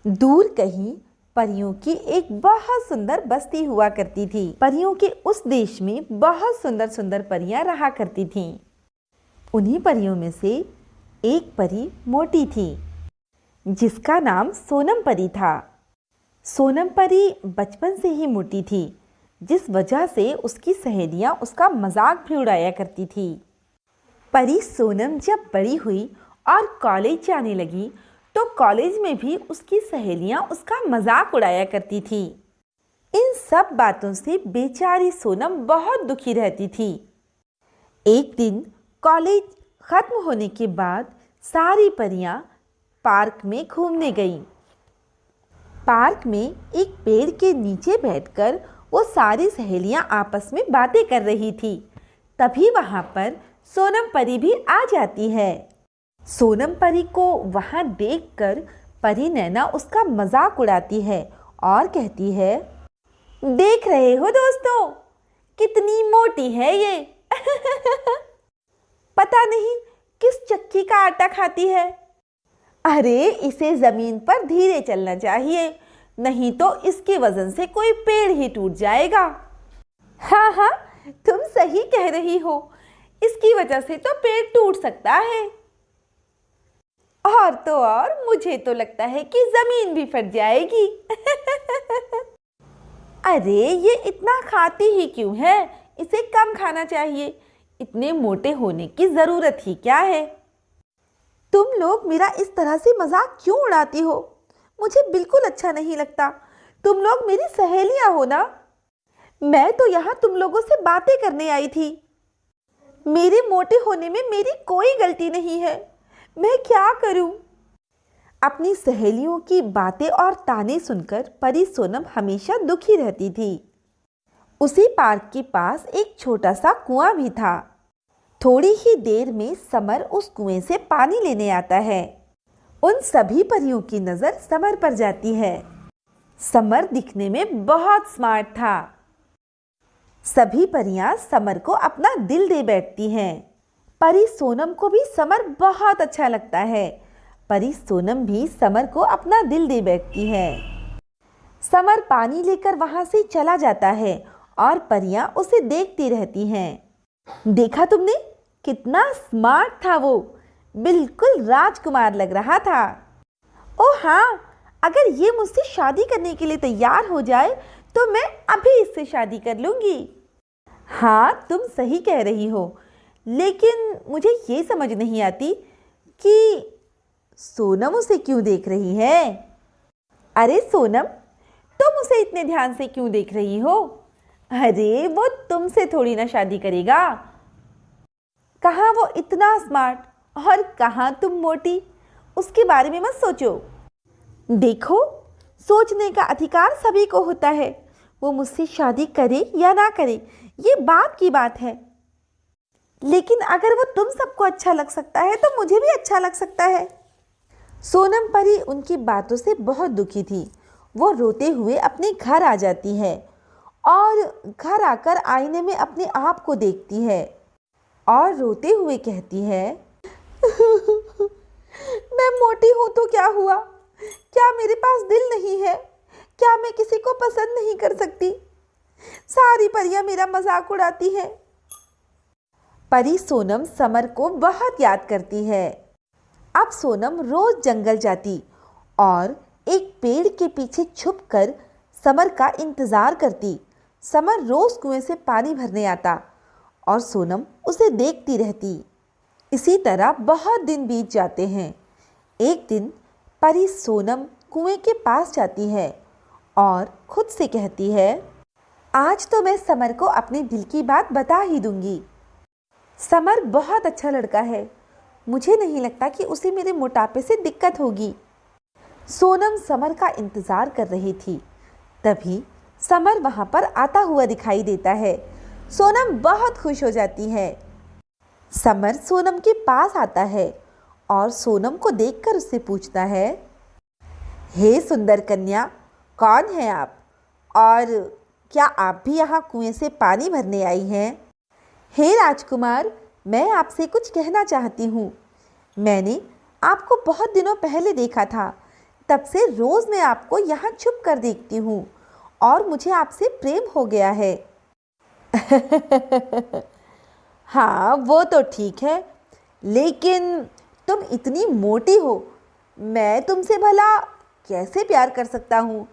दूर कहीं परियों की एक बहुत सुंदर बस्ती हुआ करती थी। परियों के उस देश में बहुत सुंदर सुंदर परियां रहा करती थीं। उन्हीं परियों में से एक परी मोटी थी, जिसका नाम सोनम परी था। सोनम परी बचपन से ही मोटी थी, जिस वजह से उसकी सहेलियां उसका मजाक भी उड़ाया करती थी। परी सोनम जब बड़ी हुई और कॉलेज जाने लगी तो कॉलेज में भी उसकी सहेलियां उसका मजाक उड़ाया करती थी। इन सब बातों से बेचारी सोनम बहुत दुखी रहती थी। एक दिन कॉलेज खत्म होने के बाद सारी परियां पार्क में घूमने गईं। पार्क में एक पेड़ के नीचे बैठकर वो सारी सहेलियां आपस में बातें कर रही थी। तभी वहां पर सोनम परी भी आ जाती है। सोनम परी को वहां देखकर परी नैना उसका मजाक उड़ाती है और कहती है, देख रहे हो दोस्तों, कितनी मोटी है ये। पता नहीं किस चक्की का आटा खाती है। अरे इसे जमीन पर धीरे चलना चाहिए, नहीं तो इसके वजन से कोई पेड़ ही टूट जाएगा। हाँ हाँ, तुम सही कह रही हो, इसकी वजह से तो पेड़ टूट सकता है। और तो और मुझे तो लगता है कि जमीन भी फट जाएगी। अरे ये इतना खाती ही क्यों है, इसे कम खाना चाहिए, इतने मोटे होने की जरूरत ही क्या है। तुम लोग मेरा इस तरह से मजाक क्यों उड़ाती हो? मुझे बिल्कुल अच्छा नहीं लगता। तुम लोग मेरी सहेलियां हो ना। मैं तो यहाँ तुम लोगों से बातें करने आई थी। मेरे मोटे होने में मेरी कोई गलती नहीं है, मैं क्या करूं? अपनी सहेलियों की बातें और ताने सुनकर परी सोनम हमेशा दुखी रहती थी। उसी पार्क के पास एक छोटा सा कुआं भी था। थोड़ी ही देर में समर उस कुएं से पानी लेने आता है। उन सभी परियों की नजर समर पर जाती है। समर दिखने में बहुत स्मार्ट था। सभी परियां समर को अपना दिल दे बैठती हैं। परी सोनम को भी समर बहुत अच्छा लगता है। परी सोनम भी समर को अपना दिल दे बैठती है। समर पानी लेकर वहां से चला जाता है और परियां उसे देखती रहती हैं। देखा तुमने, कितना स्मार्ट था वो, बिल्कुल राजकुमार लग रहा था। ओ हाँ, अगर ये मुझसे शादी करने के लिए तैयार हो जाए तो मैं अभी इससे शादी कर लूंगी। हाँ, तुम सही कह रही हो, लेकिन मुझे ये समझ नहीं आती कि सोनम उसे क्यों देख रही है। अरे सोनम, तुम उसे इतने ध्यान से क्यों देख रही हो? अरे वो तुमसे थोड़ी ना शादी करेगा। कहाँ वो इतना स्मार्ट और कहाँ तुम मोटी, उसके बारे में मत सोचो। देखो, सोचने का अधिकार सभी को होता है। वो मुझसे शादी करे या ना करे, ये बात की बात है। लेकिन अगर वो तुम सबको अच्छा लग सकता है तो मुझे भी अच्छा लग सकता है। सोनम परी उनकी बातों से बहुत दुखी थी। वो रोते हुए अपने घर आ जाती है और घर आकर आईने में अपने आप को देखती है और रोते हुए कहती है, मैं मोटी हूं तो क्या हुआ? क्या मेरे पास दिल नहीं है? क्या मैं किसी को पसंद नहीं कर सकती? सारी परियां मेरा मजाक उड़ाती हैं। परी सोनम समर को बहुत याद करती है। अब सोनम रोज जंगल जाती और एक पेड़ के पीछे छुपकर समर का इंतजार करती। समर रोज कुएं से पानी भरने आता और सोनम उसे देखती रहती। इसी तरह बहुत दिन बीत जाते हैं। एक दिन परी सोनम कुएं के पास जाती है और खुद से कहती है, आज तो मैं समर को अपने दिल की बात बता ही दूंगी। समर बहुत अच्छा लड़का है, मुझे नहीं लगता कि उसे मेरे मोटापे से दिक्कत होगी। सोनम समर का इंतजार कर रही थी। तभी समर वहां पर आता हुआ दिखाई देता है। सोनम बहुत खुश हो जाती है। समर सोनम के पास आता है और सोनम को देखकर उससे पूछता है, हे सुंदर कन्या, कौन है आप और क्या आप भी यहाँ कुएं से पानी भरने आई हैं? हे राजकुमार, मैं आपसे कुछ कहना चाहती हूँ। मैंने आपको बहुत दिनों पहले देखा था, तब से रोज मैं आपको यहाँ छुप कर देखती हूँ और मुझे आपसे प्रेम हो गया है। हाँ, वो तो ठीक है, लेकिन तुम इतनी मोटी हो, मैं तुमसे भला कैसे प्यार कर सकता हूँ?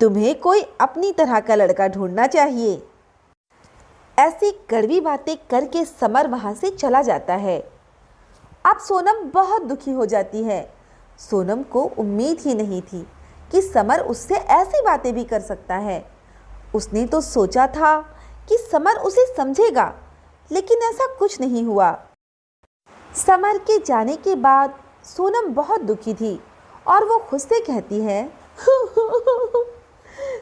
तुम्हें कोई अपनी तरह का लड़का ढूंढना चाहिए। ऐसी कड़वी बातें करके समर वहाँ से चला जाता है। अब सोनम बहुत दुखी हो जाती है। सोनम को उम्मीद ही नहीं थी कि समर उससे ऐसी बातें भी कर सकता है। उसने तो सोचा था कि समर उसे समझेगा, लेकिन ऐसा कुछ नहीं हुआ। समर के जाने के बाद सोनम बहुत दुखी थी और वो खुद से कहती है,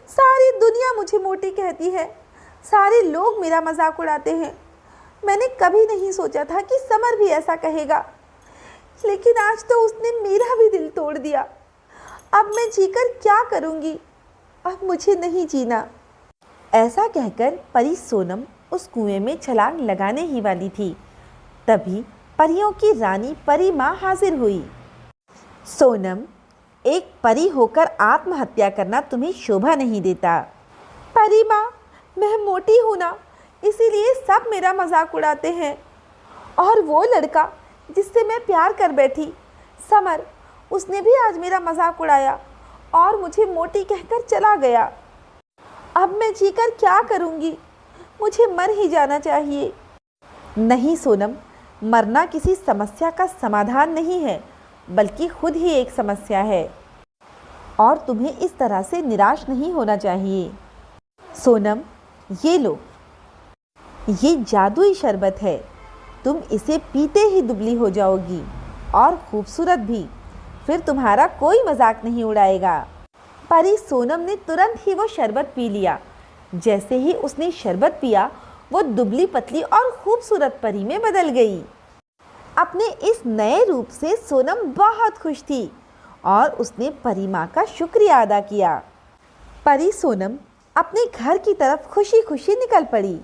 सारी दुनिया मुझे मोटी कहती है, सारे लोग मेरा मजाक उड़ाते हैं। मैंने कभी नहीं सोचा था कि समर भी ऐसा कहेगा, लेकिन आज तो उसने मेरा भी दिल तोड़ दिया। अब मैं जीकर क्या करूँगी? अब मुझे नहीं जीना। ऐसा कहकर परी सोनम उस कुएं में छलांग लगाने ही वाली थी, तभी परियों की रानी परी माँ हाजिर हुई। सोनम, एक परी होकर आत्महत्या करना तुम्हें शोभा नहीं देता। परी माँ, मैं मोटी हूँ ना, इसीलिए सब मेरा मजाक उड़ाते हैं। और वो लड़का जिससे मैं प्यार कर बैठी, समर, उसने भी आज मेरा मजाक उड़ाया और मुझे मोटी कहकर चला गया। अब मैं जीकर क्या करूँगी? मुझे मर ही जाना चाहिए। नहीं सोनम, मरना किसी समस्या का समाधान नहीं है, बल्कि खुद ही एक समस्या है और तुम्हें इस तरह से निराश नहीं होना चाहिए। सोनम, ये लो, ये जादुई शरबत है। तुम इसे पीते ही दुबली हो जाओगी और खूबसूरत भी। फिर तुम्हारा कोई मजाक नहीं उड़ाएगा। परी सोनम ने तुरंत ही वो शरबत पी लिया। जैसे ही उसने शरबत पिया, वो दुबली पतली और खूबसूरत परी में बदल गई। अपने इस नए रूप से सोनम बहुत खुश थी और उसने परी माँ का शुक्रिया अदा किया। परी सोनम अपने घर की तरफ खुशी खुशी निकल पड़ी।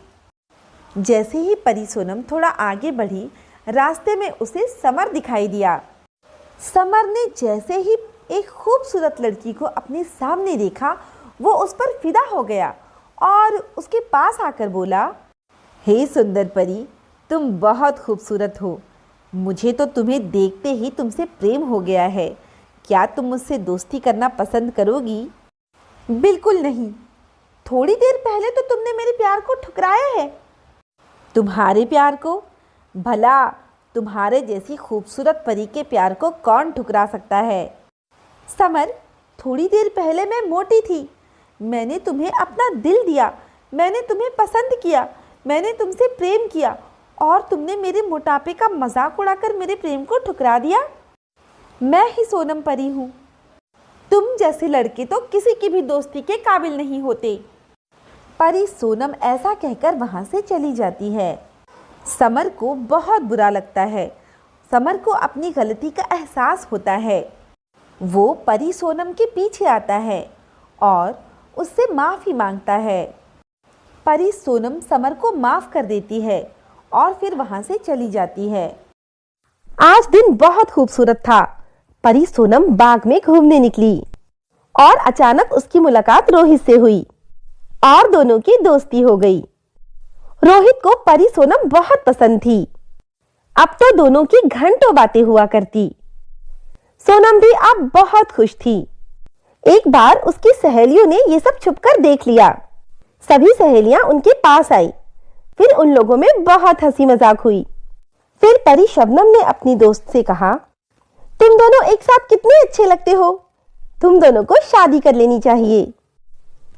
जैसे ही परी सोनम थोड़ा आगे बढ़ी, रास्ते में उसे समर दिखाई दिया। समर ने जैसे ही एक खूबसूरत लड़की को अपने सामने देखा, वो उस पर फिदा हो गया और उसके पास आकर बोला, हे सुंदर परी, तुम बहुत खूबसूरत हो। मुझे तो तुम्हें देखते ही तुमसे प्रेम हो गया है। क्या तुम मुझसे दोस्ती करना पसंद करोगी? बिल्कुल नहीं। थोड़ी देर पहले तो तुमने मेरे प्यार को ठुकराया है। तुम्हारे प्यार को? भला तुम्हारे जैसी खूबसूरत परी के प्यार को कौन ठुकरा सकता है? समर, थोड़ी देर पहले मैं मोटी थी। मैंने तुम्हें अपना दिल दिया, मैंने तुम्हें पसंद किया, मैंने तुमसे प्रेम किया और तुमने मेरे मोटापे का मजाक उड़ाकर मेरे प्रेम को ठुकरा दिया। मैं ही सोनम परी हूँ। तुम जैसे लड़के तो किसी की भी दोस्ती के काबिल नहीं होते। परी सोनम ऐसा कहकर वहाँ से चली जाती है। समर को बहुत बुरा लगता है। समर को अपनी गलती का एहसास होता है। वो परी सोनम के पीछे आता है और उससे माफ़ी मांगता है। परी सोनम समर को माफ़ कर देती है और फिर वहाँ से चली जाती है। आज दिन बहुत खूबसूरत था। परी सोनम बाग में घूमने निकली और अचानक उसकी मुलाकात रोहित से हुई और दोनों की दोस्ती हो गई। रोहित को परी सोनम बहुत पसंद थी। अब तो दोनों की घंटों बातें हुआ करती। सोनम भी अब बहुत खुश थी। एक बार उसकी सहेलियों ने ये सब छुपकर देख लिया। सभी सहेलियां उनके पास आई। फिर उन लोगों में बहुत हंसी मजाक हुई। फिर परी शबनम ने अपनी दोस्त से कहा, तुम दोनों एक साथ कितने अच्छे लगते हो। तुम दोनों को शादी कर लेनी चाहिए।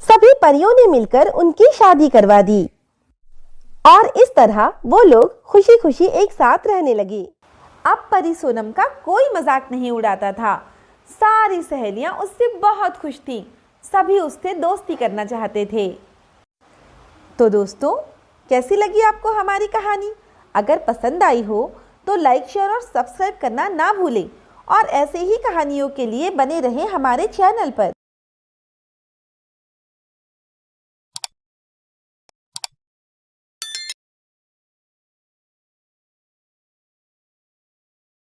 सभी परियों ने मिलकर उनकी शादी करवा दी और इस तरह वो लोग खुशी खुशी एक साथ रहने लगे। अब परी सोनम का कोई मजाक नहीं उड़ाता था। सारी सहेलियां उससे बहुत खुश थीं। सभी उससे दोस्ती करना चाहते थे। तो दोस्तों, कैसी लगी आपको हमारी कहानी? अगर पसंद आई हो तो लाइक, शेयर और सब्सक्राइब करना ना भूलें और ऐसे ही कहानियों के लिए बने रहें हमारे चैनल पर।